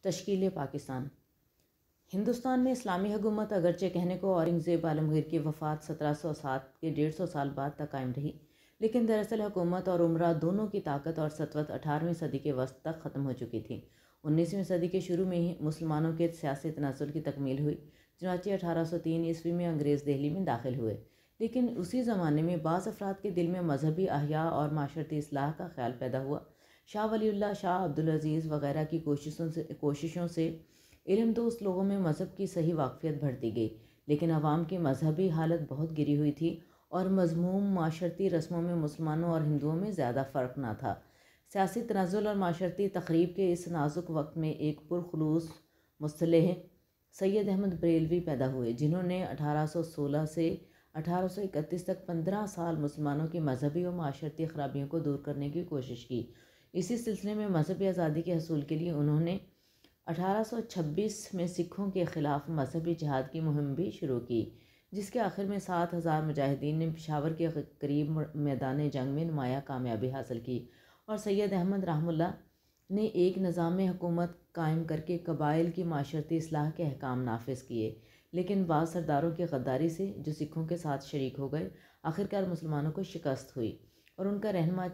تشکیل پاکستان۔ ہندوستان میں اسلامی حکومت اگرچہ کہنے کو اورنگزیب عالمگیر کی وفات 1707 کے 150 سال بعد تک قائم رہی، لیکن دراصل حکومت اور عمرہ دونوں کی طاقت اور سطوت 18ویں صدی کے وسط تک ختم ہو چکی تھی۔ 19ویں صدی کے شروع میں ہی مسلمانوں کے سیاسی تنزل کی تکمیل ہوئی، چنانچہ 1803 عیسوی میں انگریز دہلی میں داخل ہوئے، لیکن اسی زمانے میں بعض افراد کے دل میں مذہبی احیاء اور معاشرتی اصلاح کا خیال پیدا ہوا۔ شاہ ولی اللہ، شاہ عبدالعزیز وغیرہ کی کوششوں سے علم دوست لوگوں میں مذہب کی صحیح واقفیت بڑھتی گئی، لیکن عوام کی مذہبی حالت بہت گری ہوئی تھی اور مذموم معاشرتی رسموں میں مسلمانوں اور ہندوؤں میں زیادہ فرق نہ تھا۔ سیاسی تنزل اور معاشرتی تخریب کے اس نازک وقت میں ایک پرخلوص مصلح سید احمد بریلوی پیدا ہوئے، جنہوں نے 1816 سے 1831 تک 15 سال مسلمانوں کی مذہبی و معاشرتی خرابیوں کو دور کرنے کی کوشش کی۔ اسی سلسلے میں مذہبی آزادی کے حصول کے لیے انہوں نے 1826 میں سکھوں کے خلاف مذہبی جہاد کی مہم بھی شروع کی، جس کے آخر میں 7000 مجاہدین نے پشاور کے قریب میدان جنگ میں نمایاں کامیابی حاصل کی، اور سید احمد رحمہ اللہ نے ایک نظام حکومت قائم کر کے قبائل کی معاشرتی اصلاح کے احکام نافذ کیے۔ لیکن بعض سرداروں کی غداری سے، جو سکھوں کے ساتھ شریک ہو گئے، آخرکار مسلمانوں کو شکست ہوئی اور ان کا رہنما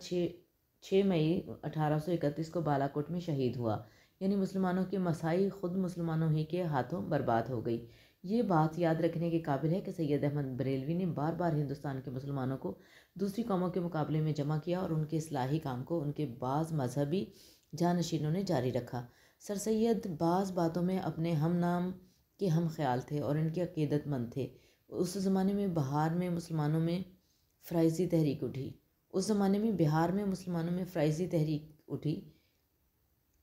6 مئی 1831 کو بالا کوٹ میں شہید ہوا، یعنی مسلمانوں کی مسائی خود مسلمانوں ہی کے ہاتھوں برباد ہو گئی۔ یہ بات یاد رکھنے کے قابل ہے کہ سید احمد بریلوی نے بار بار ہندوستان کے مسلمانوں کو دوسری قوموں کے مقابلے میں جمع کیا اور ان کے اصلاحی کام کو ان کے بعض مذہبی جانشینوں نے جاری رکھا۔ سر سید بعض باتوں میں اپنے ہم نام کے ہم خیال تھے اور ان کے عقیدت مند تھے۔ اس زمانے میں بہار میں مسلمانوں میں فرائضی تحریک اٹھی،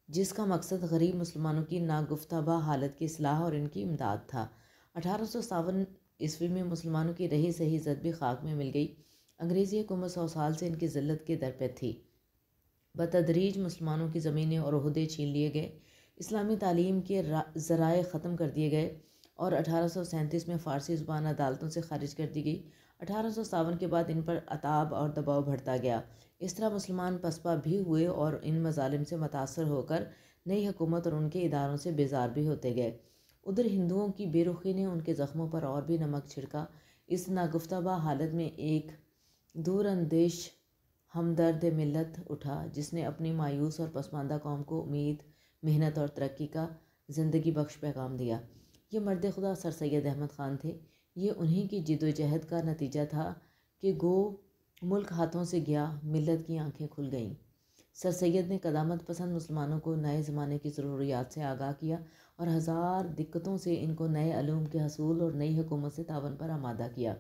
جس کا مقصد غریب مسلمانوں کی ناگفتبہ حالت کی اصلاح اور ان کی امداد تھا۔ 1857 عیسوی میں مسلمانوں کی رہی سہی عزت بھی خاک میں مل گئی۔ انگریزی حکومت 100 سال سے ان کی ذلت کے در پہ تھی۔ بتدریج مسلمانوں کی زمینیں اور عہدے چھین لیے گئے، اسلامی تعلیم کے ذرائع ختم کر دیے گئے اور 1837 میں فارسی زبان عدالتوں سے خارج کر دی گئی۔ 1857 کے بعد ان پر عتاب اور دباؤ بڑھتا گیا۔ اس طرح مسلمان پسپا بھی ہوئے اور ان مظالم سے متاثر ہو کر نئی حکومت اور ان کے اداروں سے بیزار بھی ہوتے گئے۔ ادھر ہندوؤں کی بے رخی نے ان کے زخموں پر اور بھی نمک چھڑکا۔ اس ناگفتبہ حالت میں ایک دور اندیش ہمدرد ملت اٹھا، جس نے اپنی مایوس اور پسماندہ قوم کو امید، محنت اور ترقی کا زندگی بخش پیغام دیا۔ یہ مرد خدا سر سید احمد خان تھے۔ یہ انہی کی جد و جہد کا نتیجہ تھا کہ گو ملک ہاتھوں سے گیا، ملت کی آنکھیں کھل گئیں۔ سر سید نے قدامت پسند مسلمانوں کو نئے زمانے کی ضروریات سے آگاہ کیا اور ہزار دقتوں سے ان کو نئے علوم کے حصول اور نئی حکومت سے تعاون پر آمادہ کیا۔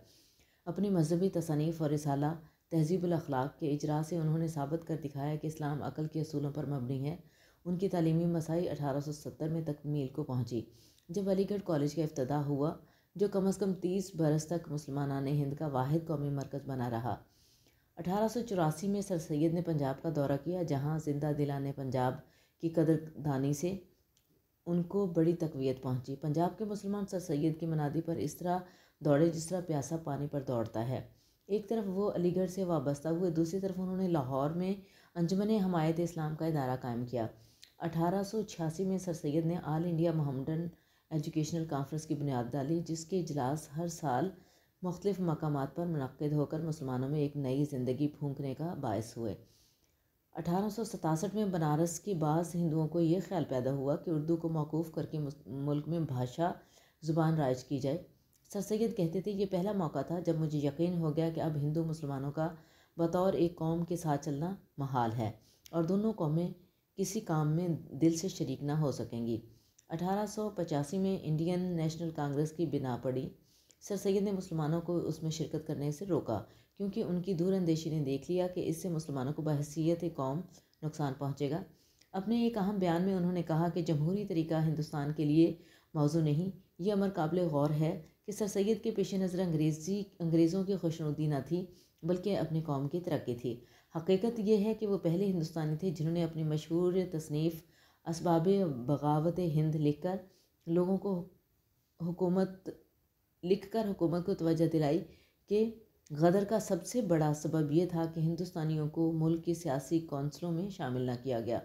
اپنی مذہبی تصانیف اور رسالہ تہذیب الاخلاق کے اجرا سے انہوں نے ثابت کر دکھایا کہ اسلام عقل کے اصولوں پر مبنی ہے۔ ان کی تعلیمی مساعی 1870 میں تکمیل کو پہنچی، جب علی گڑھ کالج کا افتتاح ہوا، جو کم از کم 30 برس تک مسلمانان ہند کا واحد قومی مرکز بنا رہا۔ 1884 میں سر سید نے پنجاب کا دورہ کیا، جہاں زندہ دلانے پنجاب کی قدردانی سے ان کو بڑی تقویت پہنچی۔ پنجاب کے مسلمان سر سید کی منادی پر اس طرح دوڑے جس طرح پیاسا پانی پر دوڑتا ہے۔ ایک طرف وہ علی گڑھ سے وابستہ ہوئے، دوسری طرف انہوں نے لاہور میں انجمن حمایت اسلام کا ادارہ قائم کیا۔ 1886 میں سر سید نے آل انڈیا محمڈن ایجوکیشنل کانفرنس کی بنیاد ڈالی، جس کے اجلاس ہر سال مختلف مقامات پر منعقد ہو کر مسلمانوں میں ایک نئی زندگی پھونکنے کا باعث ہوئے۔ 1867 میں بنارس کی بعض ہندوؤں کو یہ خیال پیدا ہوا کہ اردو کو موقوف کر کے ملک میں بھاشا زبان رائج کی جائے۔ سر سید کہتے تھے، یہ پہلا موقع تھا جب مجھے یقین ہو گیا کہ اب ہندو مسلمانوں کا بطور ایک قوم کے ساتھ چلنا محال ہے اور دونوں قومیں کسی کام میں دل سے شریک نہ ہو سکیں گی۔ 1885 میں انڈین نیشنل کانگریس کی بنا پڑی۔ سر سید نے مسلمانوں کو اس میں شرکت کرنے سے روکا، کیونکہ ان کی دور اندیشی نے دیکھ لیا کہ اس سے مسلمانوں کو بحیثیت قوم نقصان پہنچے گا۔ اپنے ایک اہم بیان میں انہوں نے کہا کہ جمہوری طریقہ ہندوستان کے لیے موزوں نہیں۔ یہ امر قابل غور ہے کہ سر سید کے پیش نظر انگریزوں کی خوشنودی نہ تھی، بلکہ اپنی قوم کی ترقی تھی۔ حقیقت یہ ہے کہ وہ پہلے ہندوستانی تھے جنہوں نے اپنی مشہور تصنیف اسباب بغاوت ہند لکھ کر حکومت کو توجہ دلائی کہ غدر کا سب سے بڑا سبب یہ تھا کہ ہندوستانیوں کو ملک کی سیاسی کونسلوں میں شامل نہ کیا گیا۔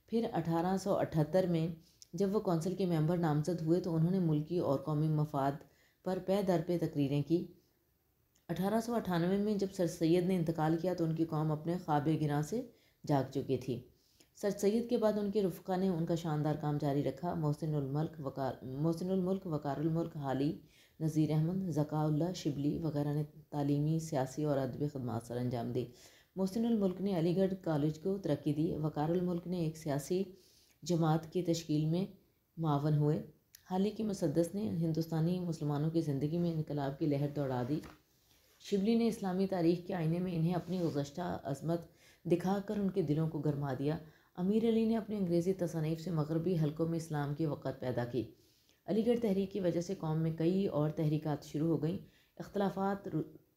پھر 1878 میں جب وہ کونسل کے ممبر نامزد ہوئے تو انہوں نے ملکی اور قومی مفاد پر پے در پہ تقریریں کی۔ 1898 میں جب سر سید نے انتقال کیا تو ان کی قوم اپنے خواب گراں سے جاگ چکی تھی۔ سر سید کے بعد ان کے رفقا نے ان کا شاندار کام جاری رکھا۔ محسن الملک، وقار الملک، حالی، نذیر احمد، ذکاء اللہ شبلی وغیرہ نے تعلیمی، سیاسی اور ادبی خدمات سر انجام دی۔ محسن الملک نے علی گڑھ کالج کو ترقی دی۔ وقار الملک نے ایک سیاسی جماعت کی تشکیل میں معاون ہوئے۔ حالی کی مسدس نے ہندوستانی مسلمانوں کی زندگی میں انقلاب کی لہر دوڑا دی۔ شبلی نے اسلامی تاریخ کے آئینے میں انہیں اپنی گزشتہ عظمت دکھا کر ان کے دلوں کو گرما دیا۔ امیر علی نے اپنی انگریزی تصانیف سے مغربی حلقوں میں اسلام کی وقت پیدا کی۔ علی گڑھ تحریک کی وجہ سے قوم میں کئی اور تحریکات شروع ہو گئیں۔ اختلافات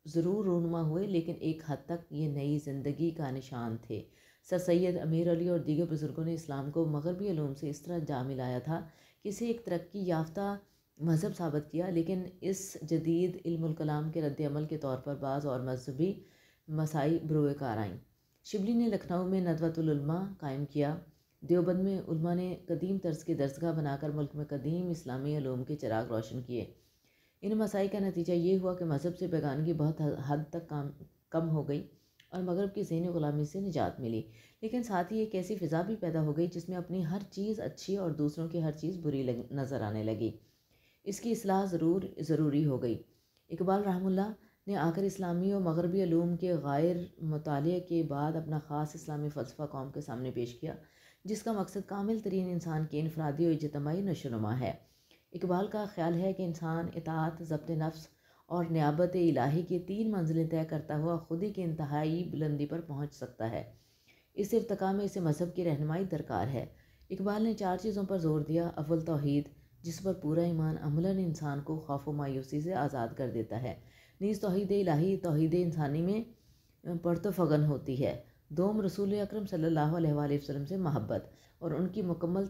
ضرور رونما ہوئے لیکن ایک حد تک یہ نئی زندگی کا نشان تھے۔ سر سید، امیر علی اور دیگر بزرگوں نے اسلام کو مغربی علوم سے اس طرح جا ملایا تھا کہ اسے ایک ترقی یافتہ مذہب ثابت کیا، لیکن اس جدید علم الکلام کے رد عمل کے طور پر بعض اور مذہبی مسائل بروئے کار آئیں۔ شبلی نے لکھنؤ میں ندوۃ العلماء قائم کیا۔ دیوبند میں علماء نے قدیم طرز کی درسگاہ بنا کر ملک میں قدیم اسلامی علوم کے چراغ روشن کیے۔ ان مسائل کا نتیجہ یہ ہوا کہ مذہب سے بیگانگی بہت حد تک کم ہو گئی اور مغرب کی ذہنی غلامی سے نجات ملی، لیکن ساتھ ہی ایک ایسی فضا بھی پیدا ہو گئی جس میں اپنی ہر چیز اچھی اور دوسروں کی ہر چیز بری نظر آنے لگی۔ اس کی اصلاح ضروری ہو گئی۔ اقبال رحمہ اللہ نے آ کر اسلامی و مغربی علوم کے غیر مطالعے کے بعد اپنا خاص اسلامی فلسفہ قوم کے سامنے پیش کیا، جس کا مقصد کامل ترین انسان کی انفرادی و اجتماعی نشو و نما ہے۔ اقبال کا خیال ہے کہ انسان اطاعت، ضبط نفس اور نیابت الہی کی 3 منزلیں طے کرتا ہوا خود ہی کی انتہائی بلندی پر پہنچ سکتا ہے۔ اس ارتقاء میں اسے مذہب کی رہنمائی درکار ہے۔ اقبال نے 4 چیزوں پر زور دیا۔ اول توحید، جس پر پورا ایمان عملاً انسان کو خوف و مایوسی سے آزاد کر دیتا ہے، نیز توحید الہی توحید انسانی میں پرتوفگن ہوتی ہے۔ دوم، رسول اکرم صلی اللہ علیہ وآلہ وسلم سے محبت اور ان کی مکمل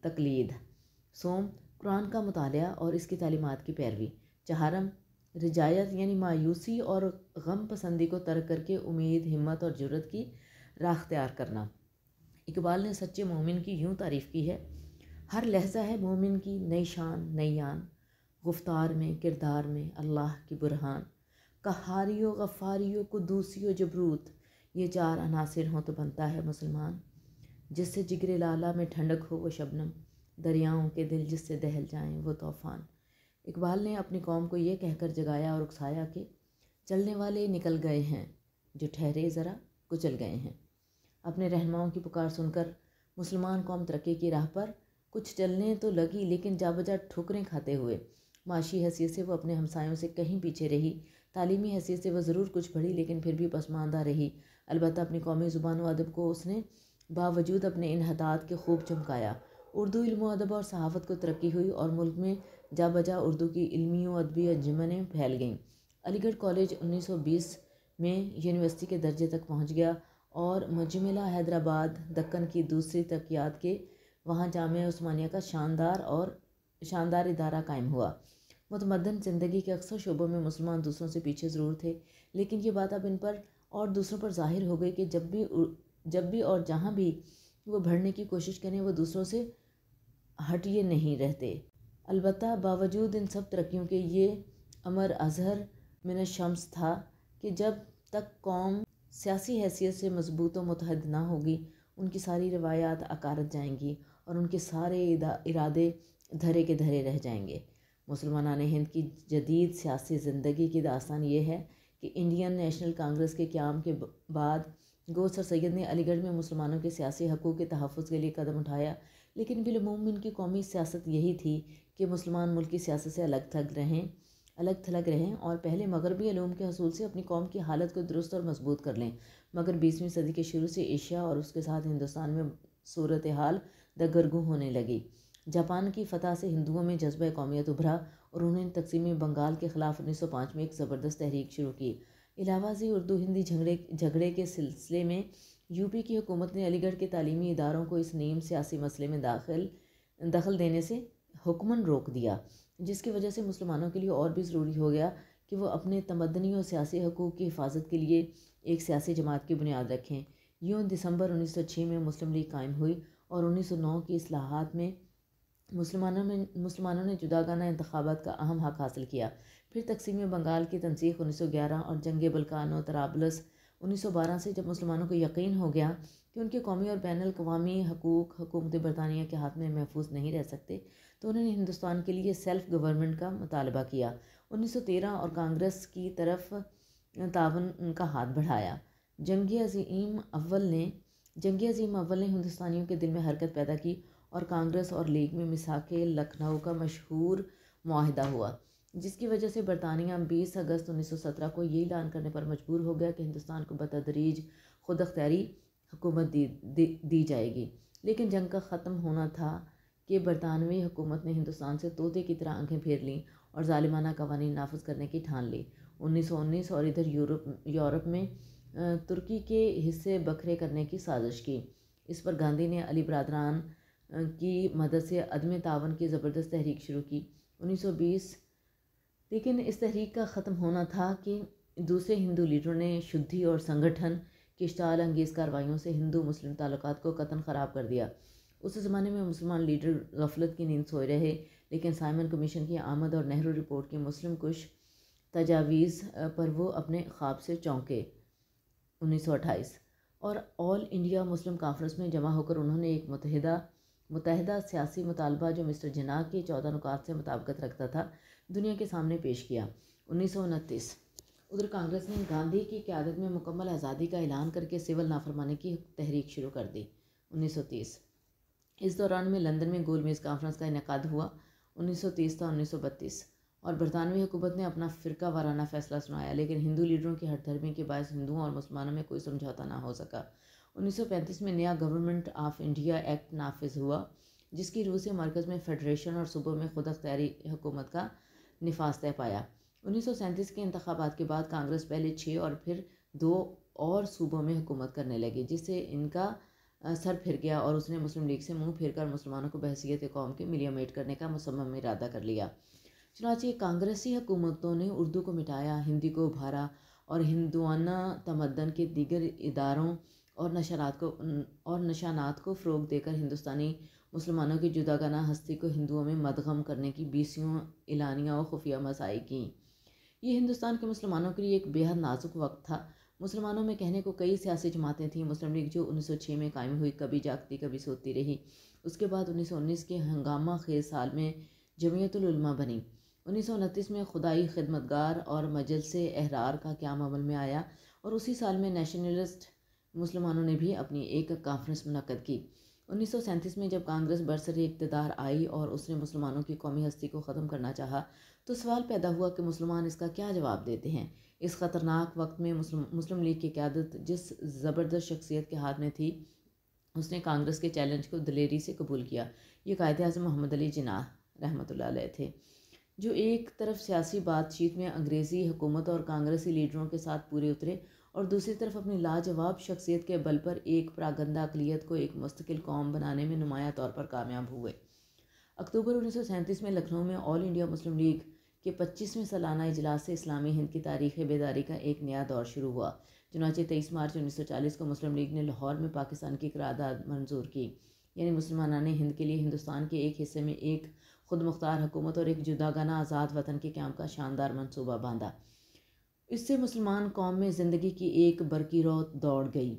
تقلید۔ سوم، قرآن کا مطالعہ اور اس کی تعلیمات کی پیروی۔ چہارم، رجایت یعنی مایوسی اور غم پسندی کو ترک کر کے امید، ہمت اور جرأت کی راہ اختیار کرنا۔ اقبال نے سچے مومن کی یوں تعریف کی ہے: ہر لحظہ ہے مومن کی نئی شان نئی آن، گفتار میں کردار میں اللہ کی برہان، قہاری و غفاری و قدوسی و جبروت، یہ 4 عناصر ہوں تو بنتا ہے مسلمان، جس سے جگر لالہ میں ٹھنڈک ہو وہ شبنم، دریاؤں کے دل جس سے دہل جائیں وہ طوفان۔ اقبال نے اپنی قوم کو یہ کہہ کر جگایا اور اکسایا کہ چلنے والے نکل گئے ہیں، جو ٹھہرے ذرا کچل گئے ہیں۔ اپنے رہنماؤں کی پکار سن کر مسلمان قوم ترقی کی راہ پر کچھ چلنے تو لگی، لیکن جا بجا ٹھوکریں کھاتے ہوئے۔ معاشی حیثیت سے وہ اپنے ہمسایوں سے کہیں پیچھے رہی، تعلیمی حیثیت سے وہ ضرور کچھ پڑھی لیکن پھر بھی پسماندہ رہی۔ البتہ اپنی قومی زبان و ادب کو اس نے باوجود اپنے انحطاط کے خوب چمکایا۔ اردو علم و ادب اور صحافت کو ترقی ہوئی اور ملک میں جا بجا اردو کی علمی و ادبی انجمنیں پھیل گئیں۔ علی گڑھ کالج 1920 میں یونیورسٹی کے درجے تک پہنچ گیا اور مجملہ حیدرآباد دکن کی دوسری ترقیات کے وہاں جامعہ عثمانیہ کا شاندار ادارہ قائم ہوا۔ متمدن زندگی کے اکثر شعبوں میں مسلمان دوسروں سے پیچھے ضرور تھے، لیکن یہ بات اب ان پر اور دوسروں پر ظاہر ہو گئی کہ جب بھی اور جہاں بھی وہ بڑھنے کی کوشش کریں وہ دوسروں سے ہٹیے نہیں رہتے۔ البتہ باوجود ان سب ترقیوں کے یہ امر اظہر من الشمس تھا کہ جب تک قوم سیاسی حیثیت سے مضبوط و متحد نہ ہوگی، ان کی ساری روایات اکارت جائیں گی اور ان کے سارے ارادے دھرے کے دھرے رہ جائیں گے۔ مسلمانان ہند کی جدید سیاسی زندگی کی داستان یہ ہے کہ انڈین نیشنل کانگریس کے قیام کے بعد گو سر سید نے علی گڑھ میں مسلمانوں کے سیاسی حقوق کے تحفظ کے لیے قدم اٹھایا، لیکن بالعموم ان کی قومی سیاست یہی تھی کہ مسلمان ملکی سیاست سے الگ تھلگ رہیں اور پہلے مغربی علوم کے حصول سے اپنی قوم کی حالت کو درست اور مضبوط کر لیں۔ مگر 20ویں صدی کے شروع سے ایشیا اور اس کے ساتھ ہندوستان میں صورتحال دگرگوں ہونے لگی۔ جاپان کی فتح سے ہندوؤں میں جذبہ قومیت ابھرا اور انہوں نے تقسیم بنگال کے خلاف 1905 میں ایک زبردست تحریک شروع کی۔ علاوہ ازیں اردو ہندی جھگڑے کے سلسلے میں یوپی کی حکومت نے علی گڑھ کے تعلیمی اداروں کو اس نیم سیاسی مسئلے میں دخل دینے سے حکماً روک دیا، جس کی وجہ سے مسلمانوں کے لیے اور بھی ضروری ہو گیا کہ وہ اپنے تمدنی اور سیاسی حقوق کی حفاظت کے لیے ایک سیاسی جماعت کی بنیاد رکھیں۔ یوں دسمبر 1906 میں مسلم لیگ قائم ہوئی اور 1909 کی اصلاحات میں مسلمانوں نے جداگانہ انتخابات کا اہم حق حاصل کیا۔ پھر تقسیم بنگال کی تنسیخ 1911 اور جنگ بلقان و طرابلس 1912 سے جب مسلمانوں کو یقین ہو گیا کہ ان کے قومی اور بین الاقوامی حقوق حکومت برطانیہ کے ہاتھ میں محفوظ نہیں رہ سکتے، تو انہوں نے ہندوستان کے لیے سیلف گورنمنٹ کا مطالبہ کیا۔ 1913 اور کانگریس کی طرف تعاون کا ہاتھ بڑھایا۔ جنگ عظیم اول نے ہندوستانیوں کے دل میں حرکت پیدا کی اور کانگریس اور لیگ میں میثاق لکھنؤ کا مشہور معاہدہ ہوا، جس کی وجہ سے برطانیہ 20 اگست 1917 کو یہ اعلان کرنے پر مجبور ہو گیا کہ ہندوستان کو بتدریج خود اختیاری حکومت دی جائے گی۔ لیکن جنگ کا ختم ہونا تھا کہ برطانوی حکومت نے ہندوستان سے طوطے کی طرح آنکھیں پھیر لیں اور ظالمانہ قوانین نافذ کرنے کی ٹھان لی۔ 1919 اور ادھر یورپ میں ترکی کے حصے بکھرے کرنے کی سازش کی۔ اس پر گاندھی نے علی برادران کی مدد سے عدم تعاون کی زبردست تحریک شروع کی۔ 1920 لیکن اس تحریک کا ختم ہونا تھا کہ دوسرے ہندو لیڈروں نے شدھی اور سنگٹھن کی اشتعال انگیز کارروائیوں سے ہندو مسلم تعلقات کو قطعاً خراب کر دیا۔ اس زمانے میں مسلمان لیڈر غفلت کی نیند سوئے رہے، لیکن سائمن کمیشن کی آمد اور نہرو رپورٹ کی مسلم کش تجاویز پر وہ اپنے خواب سے چونکے۔ 1928 اور آل انڈیا مسلم کانفرنس میں جمع ہو کر انہوں نے ایک متحدہ سیاسی مطالبہ جو مسٹر جناح کے 14 نکات سے مطابقت رکھتا تھا، دنیا کے سامنے پیش کیا۔ 1929 ادھر کانگریس نے گاندھی کی قیادت میں مکمل آزادی کا اعلان کر کے سول نافرمانی کی تحریک شروع کر دی۔ 1930 اس دوران میں لندن میں گول میز کانفرنس کا انعقاد ہوا۔ 1930 تا 1932 اور برطانوی حکومت نے اپنا فرقہ وارانہ فیصلہ سنایا، لیکن ہندو لیڈروں کی ہٹ دھرمی کے باعث ہندوؤں اور مسلمانوں میں کوئی سمجھوتا نہ ہو سکا۔ 1935 میں نیا گورنمنٹ آف انڈیا ایکٹ نافذ ہوا، جس کی روح سے مرکز میں فیڈریشن اور صوبوں میں خود اختیاری حکومت کا نفاذ طے پایا۔ 1937 کے انتخابات کے بعد کانگریس پہلے 6 اور پھر 2 اور صوبوں میں حکومت کرنے لگی، جس سے ان کا سر پھر گیا اور اس نے مسلم لیگ سے منہ پھیر کر مسلمانوں کو بحیثیت قوم کے ملیمیٹ کرنے کا مصمم ارادہ کر لیا۔ چنانچہ کانگریسی حکومتوں نے اردو کو مٹایا، ہندی کو ابھارا اور ہندوانہ تمدن کے دیگر اداروں اور نشانات کو فروغ دے کر ہندوستانی مسلمانوں کی جداگانہ ہستی کو ہندوؤں میں مدغم کرنے کی 20 اعلانیہ و خفیہ مساعی کیں۔ یہ ہندوستان کے مسلمانوں کے لیے ایک بے حد نازک وقت تھا۔ مسلمانوں میں کہنے کو کئی سیاسی جماعتیں تھیں۔ مسلم لیگ جو 1906 میں قائم ہوئی، کبھی جاگتی کبھی سوتی رہی۔ اس کے بعد 1919 کے ہنگامہ خیز سال میں جمعیت العلماء بنی۔ 1929 میں خدائی خدمتگار اور مجلس احرار کا قیام عمل میں آیا اور اسی سال میں نیشنلسٹ مسلمانوں نے بھی اپنی ایک کانفرنس منعقد کی۔ 1937 میں جب کانگریس برسر اقتدار آئی اور اس نے مسلمانوں کی قومی ہستی کو ختم کرنا چاہا، تو سوال پیدا ہوا کہ مسلمان اس کا کیا جواب دیتے ہیں۔ اس خطرناک وقت میں مسلم لیگ کی قیادت جس زبردست شخصیت کے ہاتھ میں تھی، اس نے کانگریس کے چیلنج کو دلیری سے قبول کیا۔ یہ قائد اعظم محمد علی جناح رحمۃ اللہ علیہ تھے، جو ایک طرف سیاسی بات چیت میں انگریزی حکومت اور کانگریسی لیڈروں کے ساتھ پورے اترے اور دوسری طرف اپنی لاجواب شخصیت کے بل پر ایک پراگندہ اقلیت کو ایک مستقل قوم بنانے میں نمایاں طور پر کامیاب ہوئے۔ اکتوبر 1937 میں لکھنؤ میں آل انڈیا مسلم لیگ کے 25ویں سالانہ اجلاس سے اسلامی ہند کی تاریخ بیداری کا ایک نیا دور شروع ہوا۔ چنانچہ 23 مارچ 1940 کو مسلم لیگ نے لاہور میں پاکستان کی قرارداد منظور کی، یعنی مسلمانان ہند کے لیے ہندوستان کے ایک حصے میں ایک خود مختار حکومت اور ایک جداگانہ آزاد وطن کے قیام کا شاندار منصوبہ باندھا۔ اس سے مسلمان قوم میں زندگی کی ایک برقی رو دوڑ گئی۔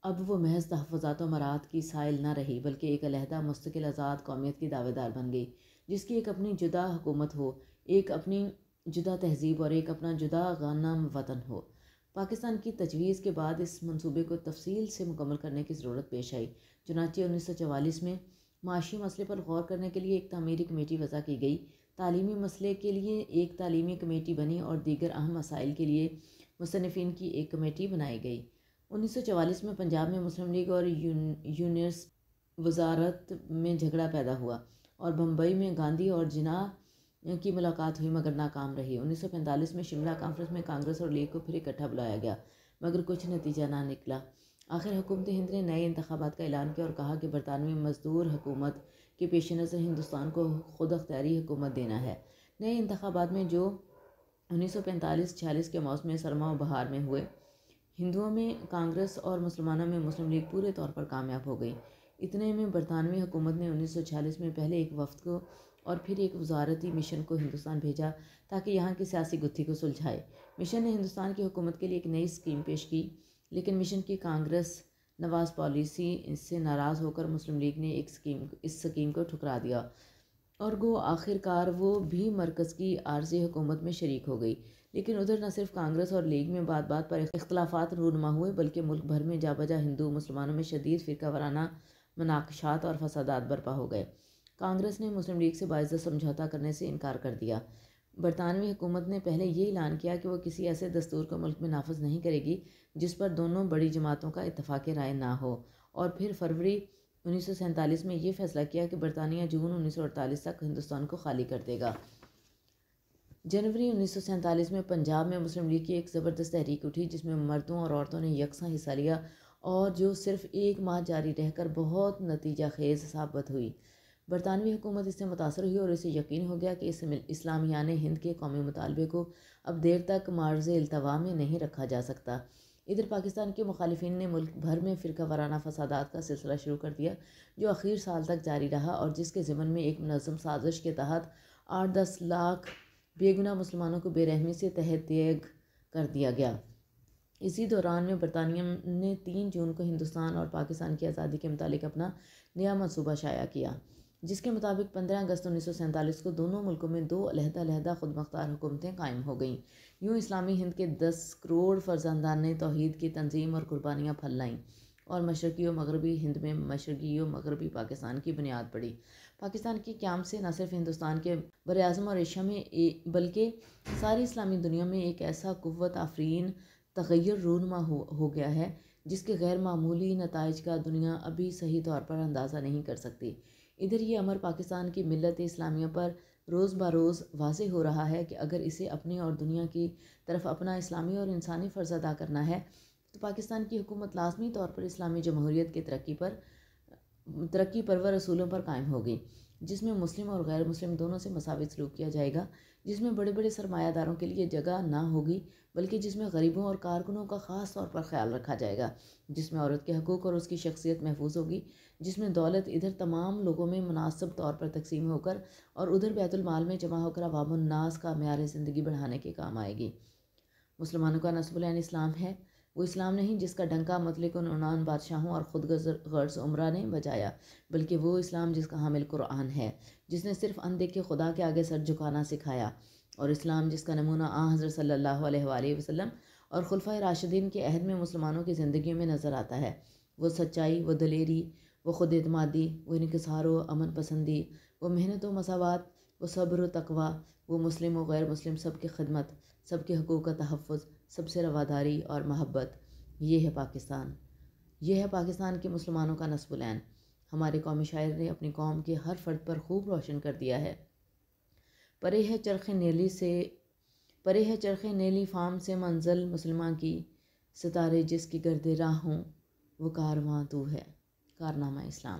اب وہ محض تحفظات و مراعات کی سائل نہ رہی، بلکہ ایک علیحدہ مستقل آزاد قومیت کی دعوے دار بن گئی، جس کی ایک اپنی جدا حکومت ہو، ایک اپنی جدا تہذیب اور ایک اپنا جدا غنم وطن ہو۔ پاکستان کی تجویز کے بعد اس منصوبے کو تفصیل سے مکمل کرنے کی ضرورت پیش آئی۔ چنانچہ 1944 میں معاشی مسئلے پر غور کرنے کے لیے ایک تعمیری کمیٹی وضع کی گئی، تعلیمی مسئلے کے لیے ایک تعلیمی کمیٹی بنی اور دیگر اہم مسائل کے لیے مصنفین کی ایک کمیٹی بنائی گئی۔ 1944 میں پنجاب میں مسلم لیگ اور یونینس وزارت میں جھگڑا پیدا ہوا اور بمبئی میں گاندھی اور جناح کی ملاقات ہوئی مگر ناکام رہی۔ 1945 میں شملہ کانفرنس میں کانگریس اور لیگ کو پھر اکٹھا بلایا گیا مگر کچھ نتیجہ نہ نکلا۔ آخر حکومت ہند نے نئے انتخابات کا اعلان کیا اور کہا کہ برطانوی مزدور حکومت کے پیش نظر ہندوستان کو خود اختیاری حکومت دینا ہے۔ نئے انتخابات میں جو 1945-46 کے موسم سرما و بہار میں ہوئے، ہندوؤں میں کانگریس اور مسلمانوں میں مسلم لیگ پورے طور پر کامیاب ہو گئی۔ اتنے میں برطانوی حکومت نے 1946 میں پہلے ایک وفد کو اور پھر ایک وزارتی مشن کو ہندوستان بھیجا تاکہ یہاں کی سیاسی گتھی کو سلجھائے۔ مشن نے ہندوستان کی حکومت کے لیے ایک نئی اسکیم پیش کی، لیکن مشن کی کانگریس نواز پالیسی سے ناراض ہو کر مسلم لیگ نے اس اسکیم کو ٹھکرا دیا اور گو آخر کار وہ بھی مرکز کی عارضی حکومت میں شریک ہو گئی۔ لیکن ادھر نہ صرف کانگریس اور لیگ میں بات بات پر اختلافات رونما ہوئے، بلکہ ملک بھر میں جا بجا ہندو مسلمانوں میں شدید فرقہ وارانہ مناقشات اور فسادات برپا ہو گئے۔ کانگریس نے مسلم لیگ سے باعزت سمجھوتہ کرنے سے انکار کر دیا۔ برطانوی حکومت نے پہلے یہ اعلان کیا کہ وہ کسی ایسے دستور کو ملک میں نافذ نہیں کرے گی جس پر دونوں بڑی جماعتوں کا اتفاق رائے نہ ہو، اور پھر فروری 1947 میں یہ فیصلہ کیا کہ برطانیہ جون 1948 تک ہندوستان کو خالی کر دے گا۔ جنوری 1947 میں پنجاب میں مسلم لیگ کی ایک زبردست تحریک اٹھی جس میں مردوں اور عورتوں نے یکساں حصہ لیا اور جو صرف ایک ماہ جاری رہ کر بہت نتیجہ خیز ثابت ہوئی۔ برطانوی حکومت اس سے متاثر ہوئی اور اسے یقین ہو گیا کہ اسلامیان ہند کے قومی مطالبے کو اب دیر تک معرض التوا میں نہیں رکھا جا سکتا۔ ادھر پاکستان کے مخالفین نے ملک بھر میں فرقہ وارانہ فسادات کا سلسلہ شروع کر دیا جو اخیر سال تک جاری رہا اور جس کے ضمن میں ایک منظم سازش کے تحت 8-10 لاکھ بے گناہ مسلمانوں کو بے رحمی سے تحت دیگ کر دیا گیا۔ اسی دوران میں برطانیہ نے 3 جون کو ہندوستان اور پاکستان کی آزادی کے متعلق اپنا نیا منصوبہ شائع کیا، جس کے مطابق 15 اگست 1947 کو دونوں ملکوں میں 2 علیحدہ خود مختار حکومتیں قائم ہو گئیں۔ یوں اسلامی ہند کے 10 کروڑ فرزندان نے توحید کی تنظیم اور قربانیاں پھل لائیں اور مشرقی و مغربی ہند میں مشرقی و مغربی پاکستان کی بنیاد پڑی۔ پاکستان کی قیام سے نہ صرف ہندوستان کے براعظم اور ایشیا میں بلکہ ساری اسلامی دنیا میں ایک ایسا قوت آفرین تغیر رونما ہو گیا ہے جس کے غیر معمولی نتائج کا دنیا ابھی صحیح طور پر اندازہ نہیں کر سکتی۔ ادھر یہ امر پاکستان کی ملت اسلامیہ پر روز بروز واضح ہو رہا ہے کہ اگر اسے اپنے اور دنیا کی طرف اپنا اسلامی اور انسانی فرض ادا کرنا ہے تو پاکستان کی حکومت لازمی طور پر اسلامی جمہوریت کے ترقی پرور اصولوں پر قائم ہوگی، جس میں مسلم اور غیر مسلم دونوں سے مساوی سلوک کیا جائے گا، جس میں بڑے بڑے سرمایہ داروں کے لیے جگہ نہ ہوگی بلکہ جس میں غریبوں اور کارکنوں کا خاص طور پر خیال رکھا جائے گا، جس میں عورت کے حقوق اور اس کی شخصیت محفوظ ہوگی، جس میں دولت ادھر تمام لوگوں میں مناسب طور پر تقسیم ہو کر اور ادھر بیت المال میں جمع ہو کر عوام الناس کا معیار زندگی بڑھانے کے کام آئے گی۔ مسلمانوں کا نصب العین اسلام ہے، وہ اسلام نہیں جس کا ڈنکا مطلق عنان بادشاہوں اور خود غرض عمرہ نے بجایا، بلکہ وہ اسلام جس کا حامل قرآن ہے، جس نے صرف اندیکھے خدا کے آگے سر جھکانا سکھایا، اور اسلام جس کا نمونہ حضرت صلی اللہ علیہ وآلہ وسلم اور خلفائے راشدین کے عہد میں مسلمانوں کی زندگیوں میں نظر آتا ہے۔ وہ سچائی، وہ دلیری، وہ خود اعتمادی، وہ انکسار و امن پسندی، وہ محنت و مساوات، وہ صبر و تقویٰ، وہ مسلم و غیر مسلم سب کی خدمت، سب کے حقوق کا تحفظ، سب سے رواداری اور محبت۔ یہ ہے پاکستان، یہ ہے پاکستان کے مسلمانوں کا نصب العین۔ ہمارے قومی شاعر نے اپنی قوم کے ہر فرد پر خوب روشن کر دیا ہے۔ پرے ہے چرخ نیلی فام سے منزل مسلماں کی، ستارے جس کی گرد راہ ہوں وہ کارواں تو ہے۔ کارنامہ اسلام۔